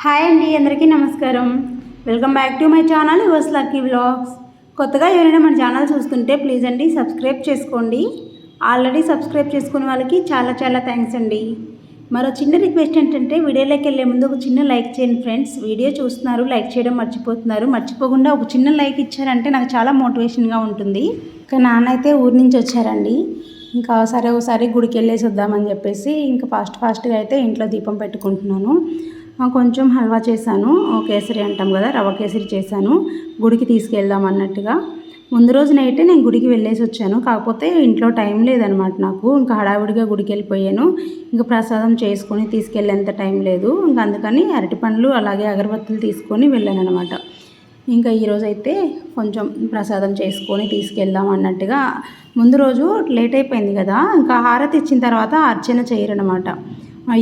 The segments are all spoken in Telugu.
హాయ్ అండి, అందరికీ నమస్కారం. Welcome back to my channel yours lucky vlogs. కొత్తగా ఎవరైనా మన ఛానల్ చూస్తుంటే ప్లీజ్ అండి సబ్స్క్రైబ్ చేసుకోండి. ఆల్రెడీ సబ్స్క్రైబ్ చేసుకునే వాళ్ళకి చాలా చాలా థ్యాంక్స్ అండి. మరో చిన్న రిక్వెస్ట్ ఏంటంటే వీడియోలోకి వెళ్ళే ముందు ఒక చిన్న లైక్ చేయండి ఫ్రెండ్స్. వీడియో చూస్తున్నారు, లైక్ చేయడం మర్చిపోతున్నారు. మర్చిపోకుండా ఒక చిన్న లైక్ ఇచ్చారంటే నాకు చాలా మోటివేషన్గా ఉంటుంది. ఇంకా నాన్న అయితే ఊరి నుంచి వచ్చారండి. ఇంకా సరే ఒకసారి గుడికి వెళ్ళేసి వద్దామని చెప్పేసి ఇంకా ఫాస్ట్గా అయితే ఇంట్లో దీపం పెట్టుకుంటున్నాను. కొంచెం హల్వా చేశాను, కేసరి అంటాం కదా, రవ్వ కేసరి చేశాను. గుడికి తీసుకెళ్దాం అన్నట్టుగా ముందు రోజు నైటే నేను గుడికి వెళ్ళేసి వచ్చాను. కాకపోతే ఇంట్లో టైం లేదనమాట నాకు. ఇంకా హడావిడిగా గుడికి వెళ్ళిపోయాను. ఇంకా ప్రసాదం చేసుకొని తీసుకెళ్ళేంత టైం లేదు. ఇంకా అందుకని అరటి పండ్లు అలాగే అగరబత్తులు తీసుకొని వెళ్ళాను అనమాట. ఇంకా ఈరోజైతే కొంచెం ప్రసాదం చేసుకొని తీసుకెళ్దాం అన్నట్టుగా. ముందు రోజు లేట్ అయిపోయింది కదా, ఇంకా హారతి ఇచ్చిన తర్వాత అర్చన చేయరనమాట.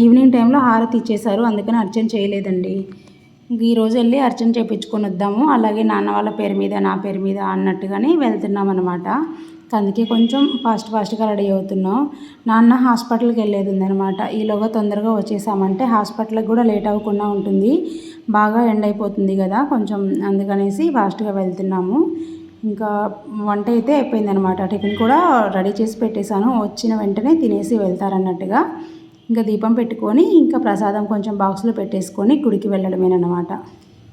ఈవినింగ్ టైంలో హారతి ఇచ్చేశారు, అందుకని అర్చన చేయలేదండి. ఈరోజు వెళ్ళి అర్చన చేయించుకొని వద్దాము, అలాగే నాన్న వాళ్ళ పేరు మీద నా పేరు మీద అన్నట్టుగానే వెళ్తున్నాం అనమాట. అందుకే కొంచెం ఫాస్ట్గా రెడీ అవుతున్నాం. నాన్న హాస్పిటల్కి వెళ్ళేది ఉందనమాట. ఈలోగా తొందరగా వచ్చేసామంటే హాస్పిటల్కి కూడా లేట్ అవ్వకుండా ఉంటుంది. బాగా ఎండ్ అయిపోతుంది కదా కొంచెం, అందుకనేసి ఫాస్ట్గా వెళ్తున్నాము. ఇంకా వంట అయితే అయిపోయిందనమాట. టిఫిన్ కూడా రెడీ చేసి పెట్టేశాను, వచ్చిన వెంటనే తినేసి వెళ్తారన్నట్టుగా. ఇంకా దీపం పెట్టుకొని ఇంకా ప్రసాదం కొంచెం బాక్స్లో పెట్టేసుకొని గుడికి వెళ్ళడమేనమాట.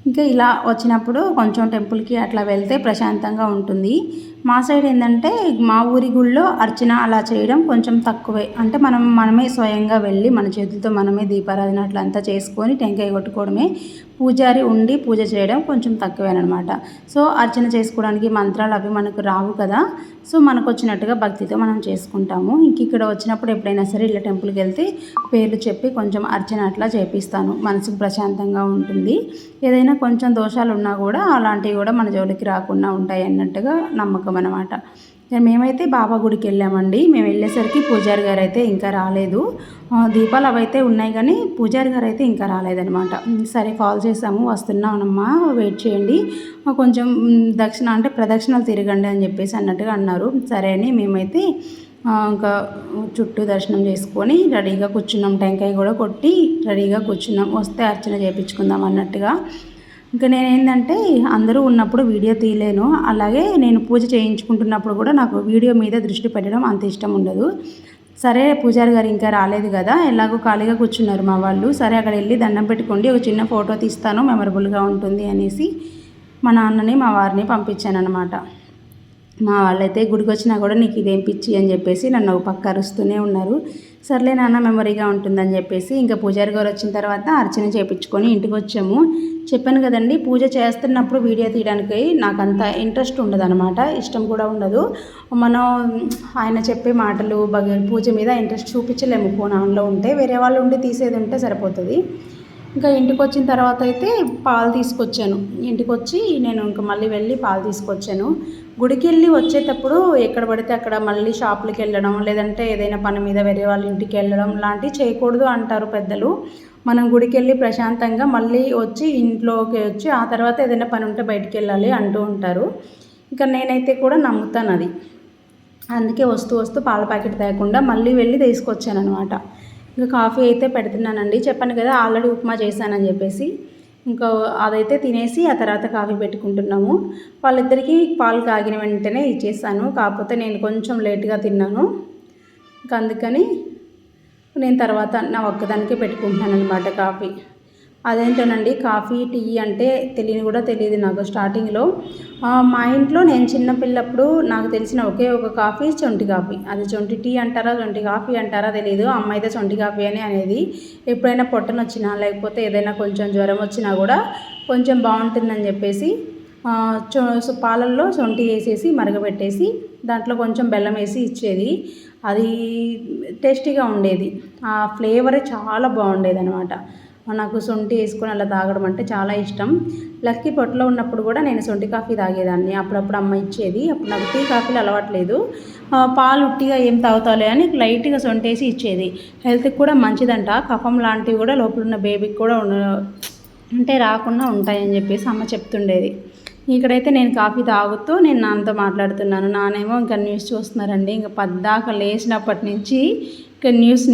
ఇంకా ఇలా వచ్చినప్పుడు కొంచెం టెంపుల్కి అట్లా వెళ్తే ప్రశాంతంగా ఉంటుంది. మా సైడ్ ఏంటంటే మా ఊరి గుళ్ళో అర్చన అలా చేయడం కొంచెం తక్కువే. అంటే మనమే స్వయంగా వెళ్ళి మన చేతులతో మనమే దీపారాధన అట్లా చేసుకొని టెంకాయ కొట్టుకోవడమే. పూజారి ఉండి పూజ చేయడం కొంచెం తక్కువేనమాట. సో అర్చన చేసుకోవడానికి మంత్రాలు అవి మనకు రావు కదా, సో మనకు వచ్చినట్టుగా భక్తితో మనం చేసుకుంటాము. ఇంక ఇక్కడ వచ్చినప్పుడు ఎప్పుడైనా సరే ఇలా టెంపుల్కి వెళ్తే పేర్లు చెప్పి కొంచెం అర్చన అట్లా చేపిస్తాను, మనసుకు ప్రశాంతంగా ఉంటుంది. ఏదైనా కొంచెం దోషాలు ఉన్నా కూడా అలాంటివి కూడా మన జోలికి రాకుండా ఉంటాయి అన్నట్టుగా నమ్మకం అన్నమాట. మేమైతే బాబా గుడికి వెళ్ళామండి. మేము వెళ్ళేసరికి పూజారి గారు అయితే ఇంకా రాలేదు. దీపాలు అవైతే ఉన్నాయి కానీ పూజారి గారు అయితే ఇంకా రాలేదనమాట. సరే కాల్ చేసాము, వస్తున్నామమ్మా వెయిట్ చేయండి, కొంచెం దక్షిణ అంటే ప్రదక్షిణలు తిరగండి అని చెప్పేసి అన్నట్టుగా అన్నారు. సరే అని మేమైతే ఇంకా చుట్టూ దర్శనం చేసుకొని రెడీగా కూర్చున్నాం. టెంకాయ కూడా కొట్టి రెడీగా కూర్చున్నాం, వస్తే అర్చన చేయించుకుందాం అన్నట్టుగా. ఇంకా నేనేంటంటే అందరూ ఉన్నప్పుడు వీడియో తీయలేను, అలాగే నేను పూజ చేయించుకుంటున్నప్పుడు కూడా నాకు వీడియో మీద దృష్టి పెట్టడం అంత ఇష్టం ఉండదు. సరే పూజారి గారు ఇంకా రాలేదు కదా, ఎలాగో ఖాళీగా కూర్చున్నారు మా వాళ్ళు. సరే అక్కడ వెళ్ళి దండం పెట్టుకోండి, ఒక చిన్న ఫోటో తీస్తాను, మెమరబుల్గా ఉంటుంది అనేసి మా నాన్నని మా వారిని పంపించాను అనమాట. మా వాళ్ళైతే గుడికి వచ్చినా కూడా నీకు ఇదేం పిచ్చి అని చెప్పేసి నన్ను పక్క అరుస్తూనే ఉన్నారు. సర్లే నాన్న మెమరీగా ఉంటుందని చెప్పేసి ఇంకా పూజారి గారు వచ్చిన తర్వాత అర్చన చేయించుకొని ఇంటికి వచ్చాము. చెప్పాను కదండి, పూజ చేస్తున్నప్పుడు వీడియో తీయడానికి నాకు అంత ఇంట్రెస్ట్ ఉండదు అనమాట, ఇష్టం కూడా ఉండదు. మనం ఆయన చెప్పే మాటలు పూజ మీద ఇంట్రెస్ట్ చూపించలేము ఫోన్ ఆన్లో ఉంటే. వేరే వాళ్ళు ఉండి తీసేది ఉంటే సరిపోతుంది. ఇంకా ఇంటికి వచ్చిన తర్వాత అయితే పాలు తీసుకొచ్చాను. ఇంటికి వచ్చి నేను ఇంకా మళ్ళీ వెళ్ళి పాలు తీసుకొచ్చాను. గుడికి వెళ్ళి వచ్చేటప్పుడు ఎక్కడ పడితే అక్కడ మళ్ళీ షాపులకి వెళ్ళడం, లేదంటే ఏదైనా పని మీద వేరే వాళ్ళ ఇంటికి వెళ్ళడం లాంటివి చేయకూడదు అంటారు పెద్దలు. మనం గుడికి వెళ్ళి ప్రశాంతంగా మళ్ళీ వచ్చి ఇంట్లోకి వచ్చి ఆ తర్వాత ఏదైనా పని ఉంటే బయటికి వెళ్ళాలి అంటూ ఉంటారు. ఇంకా నేనైతే కూడా నమ్ముతాను అది. అందుకే వస్తూ పాల ప్యాకెట్ తేకుండా మళ్ళీ వెళ్ళి తీసుకొచ్చాను అనమాట. ఇంకా కాఫీ అయితే పెడుతున్నానండి. చెప్పాను కదా ఆల్రెడీ ఉప్మా చేశానని చెప్పేసి. ఇంకా అదైతే తినేసి ఆ తర్వాత కాఫీ పెట్టుకుంటున్నాము. వాళ్ళిద్దరికీ పాలు కాగిన వెంటనే ఇచ్చేసాను, కాకపోతే నేను కొంచెం లేట్గా తిన్నాను. ఇంకా అందుకని నేను తర్వాత నా ఒక్కదానికే పెట్టుకుంటున్నాను అనమాట కాఫీ. అదేంటోనండి, కాఫీ టీ అంటే తెలియదు నాకు స్టార్టింగ్లో. మా ఇంట్లో నేను చిన్నపిల్లప్పుడు నాకు తెలిసిన ఒకే ఒక కాఫీ చొంటి కాఫీ. అది చొంటి టీ అంటారా చొంటి కాఫీ అంటారా తెలియదు. అమ్మ అయితే చొంటి కాఫీ అని అనేది. ఎప్పుడైనా పొట్టనొచ్చినా లేకపోతే ఏదైనా కొంచెం జ్వరం వచ్చినా కూడా కొంచెం బాగుంటుందని చెప్పేసి పాలల్లో శొంఠి వేసేసి మరగబెట్టేసి దాంట్లో కొంచెం బెల్లం వేసి ఇచ్చేది. అది టేస్టీగా ఉండేది, ఆ ఫ్లేవరే చాలా బాగుండేది అనమాట. నాకు శొంఠి వేసుకొని అలా తాగడం అంటే చాలా ఇష్టం. లక్కీ పొట్టలో ఉన్నప్పుడు కూడా నేను శొంఠి కాఫీ తాగేదాన్ని. అప్పుడప్పుడు అమ్మ ఇచ్చేది. అప్పుడు నాకు టీ కాఫీలు అలవాట్లేదు. పాలు ఉట్టిగా ఏం తాగుతావులే అని లైట్గా శొంఠి వేసి ఇచ్చేది. హెల్త్కి కూడా మంచిదంట, కఫం లాంటివి కూడా లోపల ఉన్న బేబీకి కూడా అంటే రాకుండా ఉంటాయని చెప్పేసి అమ్మ చెప్తుండేది. ఇక్కడైతే నేను కాఫీ తాగుతూ నేను నాన్నతో మాట్లాడుతున్నాను. నానేమో ఇంకా న్యూస్ చూస్తున్నారండి. ఇంకా పద్దాక లేచినప్పటి నుంచి ఇక న్యూస్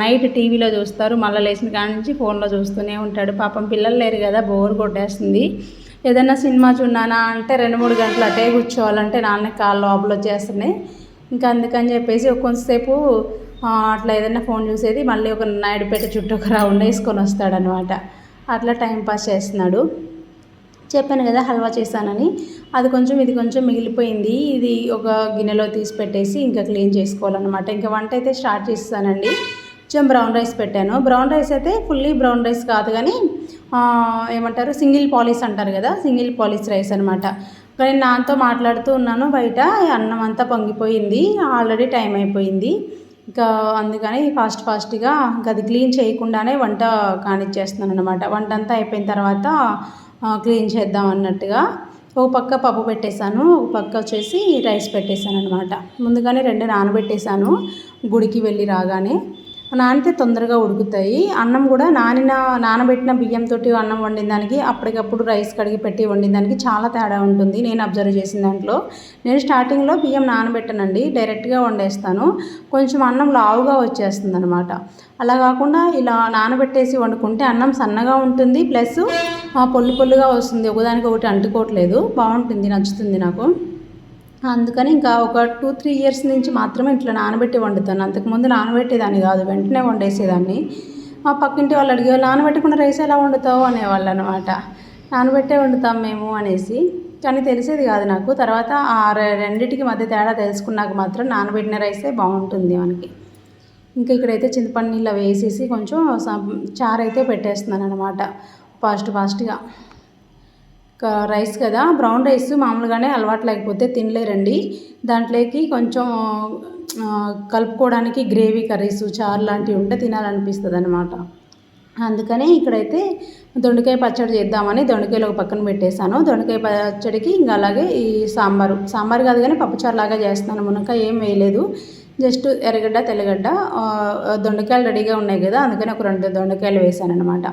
నైట్ టీవీలో చూస్తారు, మళ్ళీ లేచిన కాడి నుంచి ఫోన్లో చూస్తూనే ఉంటాడు. పాపం పిల్లలు లేరు కదా, బోర్ కొట్టేస్తుంది. ఏదైనా సినిమా చూడానా అంటే 2-3 గంటలు అటే కూర్చోవాలంటే నాన్నకి కాళ్ళు లోపల వచ్చేస్తున్నాయి. ఇంకా అందుకని చెప్పేసి కొంతసేపు అట్లా ఏదైనా ఫోన్ చూసేది, మళ్ళీ ఒక నాయుడుపేట చుట్టూ ఒక రౌండ్ వేసుకొని వస్తాడనమాట. అట్లా టైంపాస్ చేస్తున్నాడు. చెప్పాను కదా హల్వా చేశానని, అది కొంచెం ఇది కొంచెం మిగిలిపోయింది. ఇది ఒక గిన్నెలో తీసి పెట్టేసి ఇంకా క్లీన్ చేసుకోవాలన్నమాట. ఇంకా వంట అయితే స్టార్ట్ చేస్తానండి. కొంచెం బ్రౌన్ రైస్ పెట్టాను. బ్రౌన్ రైస్ అయితే ఫుల్లీ బ్రౌన్ రైస్ కాదు కానీ ఏమంటారు, సింగిల్ పాలిష్ అంటారు కదా, సింగిల్ పాలిష్ రైస్ అనమాట. కానీ నాతో మాట్లాడుతూ ఉన్నాను, బయట అన్నం అంతా పొంగిపోయింది, ఆల్రెడీ టైం అయిపోయింది. ఇంకా అందుకని ఫాస్ట్గా ఇంకా అది క్లీన్ చేయకుండానే వంట కానిచ్చేస్తున్నాను అనమాట. వంట అంతా అయిపోయిన తర్వాత క్లీన్ చేద్దాం అన్నట్టుగా ఒక పక్క పప్పు పెట్టేశాను, ఒక పక్క వచ్చేసి రైస్ పెట్టేశాను అనమాట. ముందుగానే 2 నానబెట్టేశాను, గుడికి వెళ్ళి రాగానే నానితే తొందరగా ఉడుకుతాయి. అన్నం కూడా నానబెట్టిన బియ్యంతో అన్నం వండిన దానికి, అప్పటికప్పుడు రైస్ కడిగి పెట్టి వండిన దానికి చాలా తేడా ఉంటుంది. నేను అబ్జర్వ్ చేసిన దాంట్లో నేను స్టార్టింగ్లో బియ్యం నానబెట్టనండి, డైరెక్ట్గా వండేస్తాను. కొంచెం అన్నం లావుగా వచ్చేస్తుంది అనమాట. అలా కాకుండా ఇలా నానబెట్టేసి వండుకుంటే అన్నం సన్నగా ఉంటుంది, ప్లస్ పొల్లుగా వస్తుంది, ఒకదానికొకటి అంటుకోవట్లేదు, బాగుంటుంది, నచ్చుతుంది నాకు. అందుకని ఇంకా ఒక 2-3 ఇయర్స్ నుంచి మాత్రమే ఇట్లా నానబెట్టి వండుతాను. అంతకుముందు నానబెట్టేదాన్ని కాదు, వెంటనే వండేసేదాన్ని. మా పక్కింటి వాళ్ళు అడిగేవాళ్ళు, నానబెట్టకుండా రైస్ ఎలా వండుతావు అనేవాళ్ళు అనమాట. నానబెట్టే వండుతాం మేము అనేసి, కానీ తెలిసేది కాదు నాకు. తర్వాత రెండింటికి మధ్య తేడా తెలుసుకున్నాక మాత్రం నానబెట్టిన రైసే బాగుంటుంది మనకి. ఇంకా ఇక్కడైతే చింతపండు నీళ్ళు వేసేసి కొంచెం చారు అయితే పెట్టేస్తున్నాను అనమాట ఫాస్ట్గా. రైస్ కదా, బ్రౌన్ రైస్ మామూలుగానే అలవాటు లేకపోతే తినలేరండి. దాంట్లోకి కొంచెం కలుపుకోవడానికి గ్రేవీ కర్రీస్, చారు లాంటివి ఉంటే తినాలనిపిస్తుంది అనమాట. అందుకని ఇక్కడైతే దొండకాయ పచ్చడి చేద్దామని దొండకాయలు ఒక పక్కన పెట్టేశాను. దొండకాయ పచ్చడికి ఇంకా అలాగే ఈ సాంబార్ కాదు కానీ పప్పుచారు లాగా చేస్తున్నాను. మునక్కాయ ఏం వేయలేదు, జస్ట్ ఎర్రగడ్డ, తెల్లగడ్డ, దొండకాయలు రెడీగా ఉన్నాయి కదా, అందుకని ఒక 2 దొండకాయలు వేసాను అనమాట.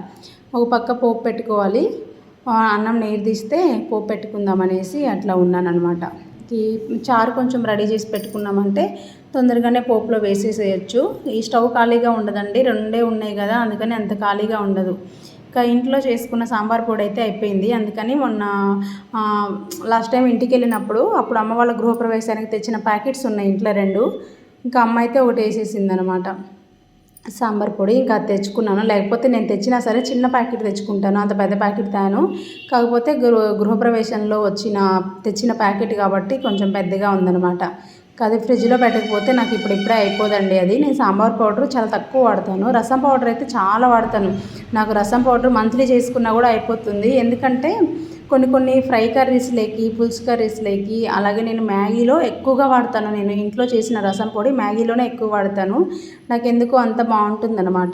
ఒక పక్క పోపు పెట్టుకోవాలి, అన్నం నీరు తీస్తే పోపు పెట్టుకుందాం అనేసి అట్లా ఉన్నాను అనమాట. ఈ చారు కొంచెం రెడీ చేసి పెట్టుకున్నామంటే తొందరగానే పోపులో వేసేసేయచ్చు. ఈ స్టవ్ ఖాళీగా ఉండదండి, 2 ఉన్నాయి కదా, అందుకని అంత ఖాళీగా ఉండదు. ఇంకా ఇంట్లో చేసుకున్న సాంబార్ పొడి అయితే అయిపోయింది. అందుకని మొన్న లాస్ట్ టైం ఇంటికి వెళ్ళినప్పుడు అప్పుడు అమ్మ వాళ్ళ గృహప్రవేశానికి తెచ్చిన ప్యాకెట్స్ ఉన్నాయి ఇంట్లో 2. ఇంకా అమ్మ అయితే ఒకటి వేసేసింది అనమాట సాంబార్ పొడి. ఇంకా అది తెచ్చుకున్నాను, లేకపోతే నేను తెచ్చినా సరే చిన్న ప్యాకెట్ తెచ్చుకుంటాను, అంత పెద్ద ప్యాకెట్ తాను. కాకపోతే గృహప్రవేశంలో తెచ్చిన ప్యాకెట్ కాబట్టి కొంచెం పెద్దగా ఉందన్నమాట. అది ఫ్రిడ్జ్లో పెట్టకపోతే నాకు ఇప్పుడే అయిపోదండి అది. నేను సాంబార్ పౌడర్ చాలా తక్కువ వాడతాను, రసం పౌడర్ అయితే చాలా వాడతాను. నాకు రసం పౌడర్ మంత్లీ చేసుకున్నా కూడా అయిపోతుంది. ఎందుకంటే కొన్ని ఫ్రై కర్రీస్లోకి, పులుసు కర్రీస్లోకి, అలాగే నేను మ్యాగీలో ఎక్కువగా వాడతాను. నేను ఇంట్లో చేసిన రసం పొడి మ్యాగీలోనే ఎక్కువ వాడతాను, నాకు ఎందుకో అంత బాగుంటుందన్నమాట.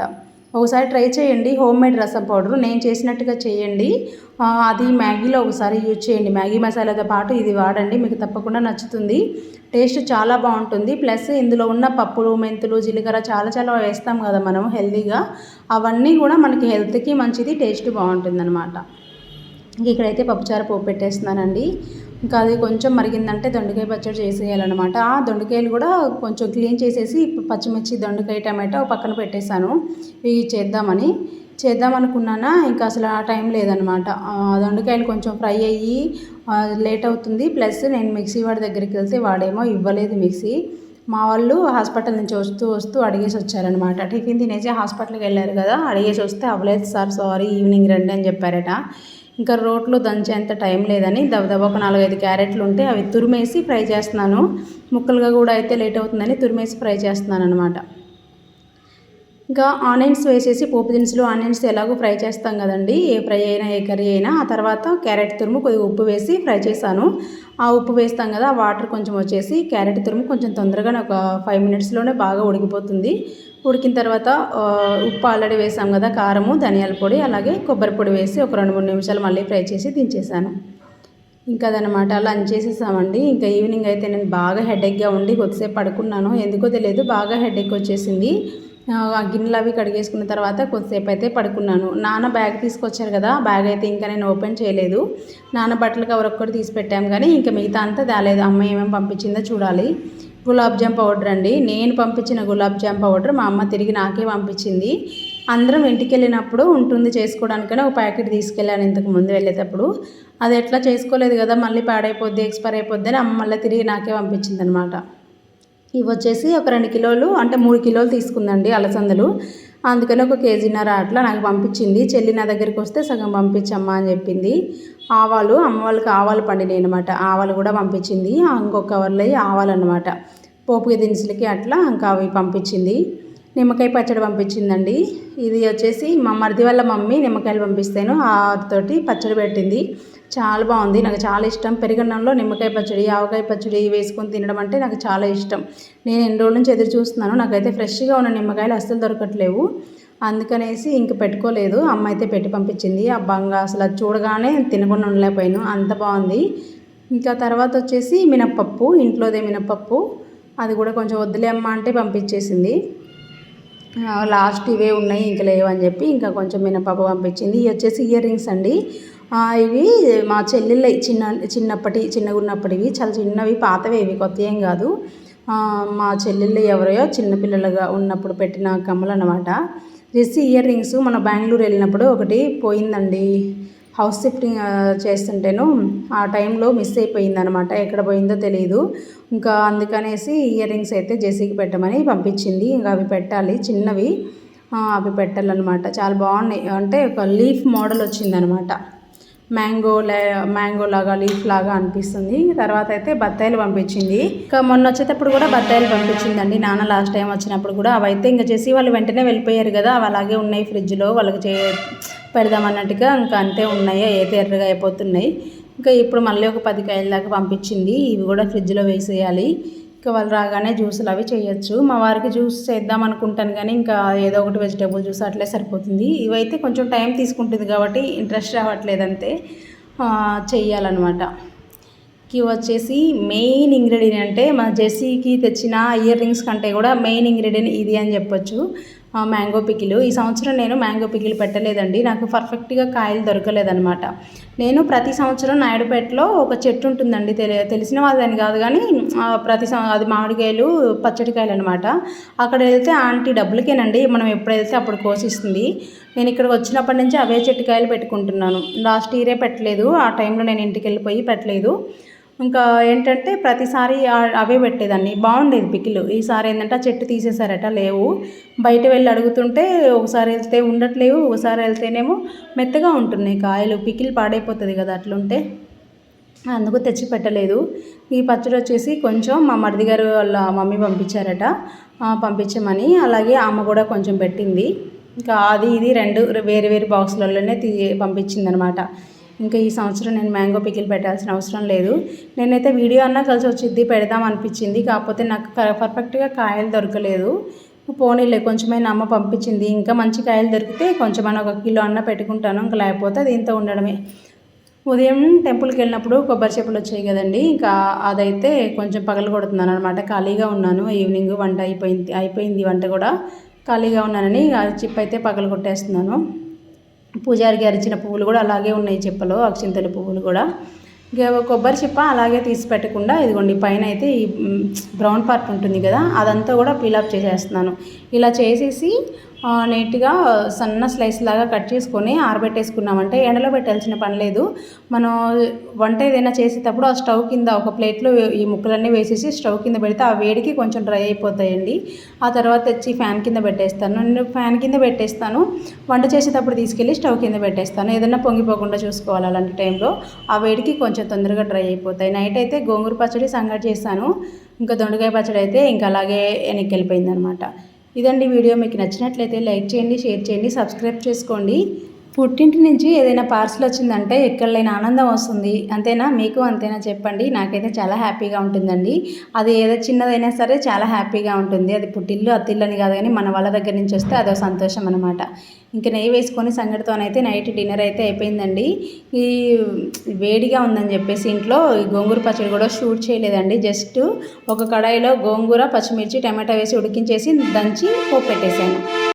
ఒకసారి ట్రై చేయండి, హోమ్ మేడ్ రసం పౌడర్ నేను చేసినట్టుగా చేయండి. అది మ్యాగీలో ఒకసారి యూజ్ చేయండి, మ్యాగీ మసాలాతో పాటు ఇది వాడండి, మీకు తప్పకుండా నచ్చుతుంది. టేస్ట్ చాలా బాగుంటుంది. ప్లస్ ఇందులో ఉన్న పప్పులు, మెంతులు, జీలకర్ర చాలా వేస్తాం కదా మనం హెల్తీగా, అవన్నీ కూడా మనకి హెల్త్కి మంచిది, టేస్ట్ బాగుంటుందన్నమాట. ఇక్కడైతే పప్పుచారు పోపు పెట్టేస్తున్నానండి. ఇంకా అది కొంచెం మరిగిందంటే దొండకాయ పచ్చడి చేసేయాలన్నమాట. ఆ దొండకాయలు కూడా కొంచెం క్లీన్ చేసేసి పచ్చిమిర్చి, దొండకాయ, టమాటో పక్కన పెట్టేశాను. ఇవి చేద్దామనుకున్నానా, ఇంకా అసలు ఆ టైం లేదనమాట. దొండకాయలు కొంచెం ఫ్రై అయ్యి లేట్ అవుతుంది. ప్లస్ నేను మిక్సీ వాడి దగ్గరికి వెళ్తే వాడేమో ఇవ్వలేదు మిక్సీ. మా వాళ్ళు హాస్పిటల్ నుంచి వస్తూ అడిగేసి వచ్చారనమాట. టిఫిన్ తినేసి హాస్పిటల్కి వెళ్ళారు కదా, అడిగేసి వస్తే అవ్వలేదు సార్, సారీ, ఈవినింగ్ రండి అని చెప్పారట. ఇంకా రోట్లో దంచేంత టైం లేదని దబదబా ఒక 4-5 క్యారెట్లు ఉంటే అవి తురిమేసి ఫ్రై చేస్తున్నాను. ముక్కలుగా కూడా అయితే లేట్ అవుతుందని తురిమేసి ఫ్రై చేస్తున్నాను అనమాట. ఇంకా ఆనియన్స్ వేసేసి పోపు దినుసులు, ఆనియన్స్ ఎలాగో ఫ్రై చేస్తాం కదండి, ఏ ఫ్రై అయినా ఏ కర్రీ అయినా. ఆ తర్వాత క్యారెట్ తురుము, కొద్దిగా ఉప్పు వేసి ఫ్రై చేశాను. ఆ ఉప్పు వేస్తాం కదా, వాటర్ కొంచెం వచ్చేసి క్యారెట్ తురుము కొంచెం తొందరగానే ఒక 5 మినిట్స్లోనే బాగా ఉడికిపోతుంది. ఉడికిన తర్వాత ఉప్పు ఆల్రెడీ వేసాం కదా, కారము, ధనియాల పొడి, అలాగే కొబ్బరి పొడి వేసి ఒక 2-3 నిమిషాలు మళ్ళీ ఫ్రై చేసి దించేసాను. ఇంకా అదనమాట, లంచ్ చేసేసామండి. ఇంకా ఈవినింగ్ అయితే నేను బాగా హెడేక్గా ఉండి కొద్దిసేపు పడుకున్నాను, ఎందుకో తెలియదు బాగా హెడేక్ వచ్చేసింది. ఆ గిన్నెలు అవి కడిగేసుకున్న తర్వాత కొద్దిసేపు అయితే పడుకున్నాను. నాన్న బ్యాగ్ తీసుకొచ్చారు కదా, బ్యాగ్ అయితే ఇంకా నేను ఓపెన్ చేయలేదు. నాన్న బట్టలు కవర్ ఒక్కటి తీసి పెట్టాము కానీ ఇంకా మిగతా అంతా తేలేదు. అమ్మ ఏమేమి పంపించిందో చూడాలి. గులాబ్ జామ్ పౌడర్ అండి. నేను పంపించిన గులాబ్ జామ్ పౌడర్ మా అమ్మ తిరిగి నాకే పంపించింది. అందరం ఇంటికి వెళ్ళినప్పుడు ఉంటుంది చేసుకోవడానికని ఒక ప్యాకెట్ తీసుకెళ్ళాను ఇంతకు ముందు వెళ్ళేటప్పుడు. అది ఎట్లా చేసుకోలేదు కదా, మళ్ళీ పాడైపోద్ది, ఎక్స్పైర్ అయిపోద్ది అని అమ్మ మళ్ళీ తిరిగి నాకే పంపించింది అనమాట. ఇవి వచ్చేసి ఒక 2 కిలోలు అంటే 3 కిలోలు తీసుకుందండి అలసందలు. అందుకని ఒక కేజీన్నర అట్లా నాకు పంపించింది. చెల్లి నా దగ్గరికి వస్తే సగం పంపించమ్మా అని చెప్పింది. ఆవాలు, అమ్మ వాళ్ళకి ఆవాలు పండినాయి అనమాట. ఆవాలు కూడా పంపించింది. ఇంకొక కవర్లో ఆవాలు అనమాట, పోపు దినుసులకి అట్లా ఇంకా అవి పంపించింది. నిమ్మకాయ పచ్చడి పంపించిందండి. ఇది వచ్చేసి మా మరిది వాళ్ళ మమ్మీ నిమ్మకాయలు పంపిస్తేను వాటితోటి పచ్చడి పెట్టింది. చాలా బాగుంది, నాకు చాలా ఇష్టం. పెరుగన్నంలో నిమ్మకాయ పచ్చడి, ఆవకాయ పచ్చడి వేసుకొని తినడం అంటే నాకు చాలా ఇష్టం. నేను ఎన్ని రోజుల నుంచి ఎదురు చూస్తున్నాను. నాకైతే ఫ్రెష్గా ఉన్న నిమ్మకాయలు అస్సలు దొరకట్లేవు. అందుకనేసి ఇంక పెట్టుకోలేదు. అమ్మ అయితే పెట్టి పంపించింది. అబ్బంగా అసలు అది చూడగానే తినకుండా ఉండలేకపోయాను, అంత బాగుంది. ఇంకా తర్వాత వచ్చేసి మినప్పప్పు, ఇంట్లోదే మినప్పప్పు. అది కూడా కొంచెం వద్దులే అమ్మ అంటే పంపించేసింది. లాస్ట్ ఇవే ఉన్నాయి ఇంకా లేవని చెప్పి ఇంకా కొంచెం మినపప్పు పంపించింది. ఇవి వచ్చేసి ఇయర్ రింగ్స్ అండి. ఇవి మా చెల్లెళ్ళ చిన్నగా ఉన్నప్పటివి, చాలా చిన్నవి, పాతవి, ఇవి కొత్త ఏం కాదు. మా చెల్లెళ్ళు ఎవరో చిన్నపిల్లలుగా ఉన్నప్పుడు పెట్టిన కమ్మలు అనమాట. జెస్సీ ఇయర్ రింగ్స్. మన బెంగళూరు వెళ్ళినప్పుడు ఒకటి పోయిందండి. హౌస్ షిఫ్టింగ్ చేస్తుంటేను ఆ టైంలో మిస్ అయిపోయిందనమాట. ఎక్కడ పోయిందో తెలియదు. ఇంకా అందుకనేసి ఇయర్ రింగ్స్ అయితే జెస్సీకి పెట్టమని పంపించింది. ఇంకా అవి పెట్టాలి, చిన్నవి అవి పెట్టాలన్నమాట. చాలా బాగున్నాయి. అంటే ఒక లీఫ్ మోడల్ వచ్చిందనమాట. మ్యాంగో లాగా, లీఫ్ లాగా అనిపిస్తుంది. తర్వాత అయితే బత్తాయిలు పంపించింది. ఇంకా మొన్న వచ్చేటప్పుడు కూడా బత్తాయిలు పంపించిందండి నాన్న. లాస్ట్ టైం వచ్చినప్పుడు కూడా అవైతే ఇంకా చేసి వాళ్ళు వెంటనే వెళ్ళిపోయారు కదా, అవి అలాగే ఉన్నాయి ఫ్రిడ్జ్లో. వాళ్ళకి పెడదామన్నట్టుగా ఇంకా అంతే ఉన్నాయి, అయితే ఎర్రగా అయిపోతున్నాయి. ఇంకా ఇప్పుడు మళ్ళీ ఒక 10 కాయల దాకా పంపించింది. ఇవి కూడా ఫ్రిడ్జ్లో వేసేయాలి. ఇంకా వాళ్ళు రాగానే జ్యూసులు అవి చేయొచ్చు. మా వారికి జ్యూస్ చేద్దాం అనుకుంటాను కానీ ఇంకా ఏదో ఒకటి వెజిటేబుల్ జ్యూస్ అట్లే సరిపోతుంది. ఇవైతే కొంచెం టైం తీసుకుంటుంది కాబట్టి ఇంట్రెస్ట్ రావట్లేదు, అంతే చెయ్యాలన్నమాట. ఇవి వచ్చేసి మెయిన్ ఇంగ్రీడియంట్, అంటే మా జెస్సీకి తెచ్చిన ఇయర్ రింగ్స్ కంటే కూడా మెయిన్ ఇంగ్రీడియంట్ ఇది అని చెప్పొచ్చు. Mango pickle. ఈ సంవత్సరం నేను మ్యాంగో పికిలు పెట్టలేదండి, నాకు పర్ఫెక్ట్గా కాయలు దొరకలేదన్నమాట. నేను ప్రతి సంవత్సరం నాయుడుపేటలో ఒక చెట్టు ఉంటుందండి, తెలిసిన వాళ్ళని కాదు కానీ అది మామిడికాయలు, పచ్చడికాయలు అనమాట. అక్కడ వెళ్తే ఆంటీ డబ్బులకేనండి, మనం ఎప్పుడు వెళ్తే అప్పుడు కోసిస్తుంది. నేను ఇక్కడికి వచ్చినప్పటి నుంచి అవే చెట్టుకాయలు పెట్టుకుంటున్నాను. లాస్ట్ ఇయరే పెట్టలేదు, ఆ టైంలో నేను ఇంటికి వెళ్ళిపోయి పెట్టలేదు. ఇంకా ఏంటంటే ప్రతిసారి అవే పెట్టేదాన్ని, బాగుండేది పికిలు. ఈసారి ఏంటంటే ఆ చెట్టు తీసేసారట, లేవు. బయట వెళ్ళి అడుగుతుంటే ఒకసారి వెళ్తే ఉండట్లేవు, ఒకసారి వెళ్తేనేమో మెత్తగా ఉంటున్నాయి కాయలు. పికిల్ పాడైపోతుంది కదా అట్లుంటే, అందుకు తెచ్చి పెట్టలేదు. ఈ పచ్చడి వచ్చేసి కొంచెం మా మరిది గారు వాళ్ళ మమ్మీ పంపించారట, పంపించమని. అలాగే అమ్మ కూడా కొంచెం పెట్టింది. ఇంకా అది ఇది 2 వేరు వేరు బాక్సులలోనే పంపించిందనమాట. ఇంకా ఈ సంవత్సరం నేను మ్యాంగో పికిల్ పెట్టాల్సిన అవసరం లేదు. నేనైతే వీడియో అన్నా కలిసి వచ్చింది, పెడదాం అనిపించింది. కాకపోతే నాకు పర్ఫెక్ట్గా కాయలు దొరకలేదు. పోనీలే కొంచెమైనా అమ్మ పంపించింది. ఇంకా మంచి కాయలు దొరికితే కొంచెమైనా 1 కిలో అన్న పెట్టుకుంటాను, ఇంకా లేకపోతే దీంతో ఉండడమే. ఉదయం టెంపుల్కి వెళ్ళినప్పుడు కొబ్బరి చెప్పులు వచ్చాయి కదండి, ఇంకా అదైతే కొంచెం పగలగొడుతున్నాను అనమాట. ఖాళీగా ఉన్నాను, ఈవినింగ్ వంట అయిపోయింది వంట కూడా. ఖాళీగా ఉన్నానని ఆ చిప్ అయితే పగలగొట్టేస్తున్నాను. పూజారి గారు ఇచ్చిన పువ్వులు కూడా అలాగే ఉన్నాయి, చెప్పలో అక్షింతల పువ్వులు కూడా. ఇంకా కొబ్బరి చిప్ప అలాగే తీసి పెట్టకుండా ఇదిగోండి పైన అయితే ఈ బ్రౌన్ పార్ట్ ఉంటుంది కదా, అదంతా కూడా పీలప్ చేసేస్తున్నాను. ఇలా చేసేసి నీట్గా సన్న స్లైస్ లాగా కట్ చేసుకొని ఆరబెట్టేసుకున్నామంటే ఎండలో పెట్టాల్సిన పని లేదు. మనం వంట ఏదైనా చేసేటప్పుడు ఆ స్టవ్ కింద ఒక ప్లేట్లో ఈ ముక్కలన్నీ వేసేసి స్టవ్ కింద పెడితే ఆ వేడికి కొంచెం డ్రై అయిపోతాయండి. ఆ తర్వాత తెచ్చి ఫ్యాన్ కింద పెట్టేస్తాను. నేను ఫ్యాన్ కింద పెట్టేస్తాను, వంట చేసేటప్పుడు తీసుకెళ్ళి స్టవ్ కింద పెట్టేస్తాను. ఏదైనా పొంగిపోకుండా చూసుకోవాలి అలాంటి టైంలో. ఆ వేడికి కొంచెం తొందరగా డ్రై అయిపోతాయి. నైట్ అయితే గోంగూర పచ్చడి సంగటి చేస్తాను, ఇంకా దొండకాయ పచ్చడి అయితే ఇంకా అలాగే వెనక్కి వెళ్ళిపోయిందనమాట. ఇదండి వీడియో. మీకు నచ్చినట్లయితే లైక్ చేయండి, షేర్ చేయండి, సబ్స్క్రైబ్ చేసుకోండి. పుట్టింటి నుంచి ఏదైనా పార్సల్ వచ్చిందంటే ఎక్కడ లేని ఆనందం వస్తుంది, అంతేనా? మీకు అంతేనా చెప్పండి. నాకైతే చాలా హ్యాపీగా ఉంటుందండి. అది ఏదో చిన్నదైనా సరే చాలా హ్యాపీగా ఉంటుంది. అది పుట్టిల్లు అత్తిల్లు అని కాదు కానీ మన వాళ్ళ దగ్గర నుంచి వస్తే అదో సంతోషం అనమాట. ఇంకా నెయ్యి వేసుకొని సంగటితోనైతే నైట్ డిన్నర్ అయితే అయిపోయిందండి. ఈ వేడిగా ఉందని చెప్పేసి ఇంట్లో గోంగూర పచ్చడి కూడా షూట్ చేయలేదండి. జస్ట్ ఒక కడాయిలో గోంగూర, పచ్చిమిర్చి, టమాటా వేసి ఉడికించేసి దంచి పోపు పెట్టేశాను.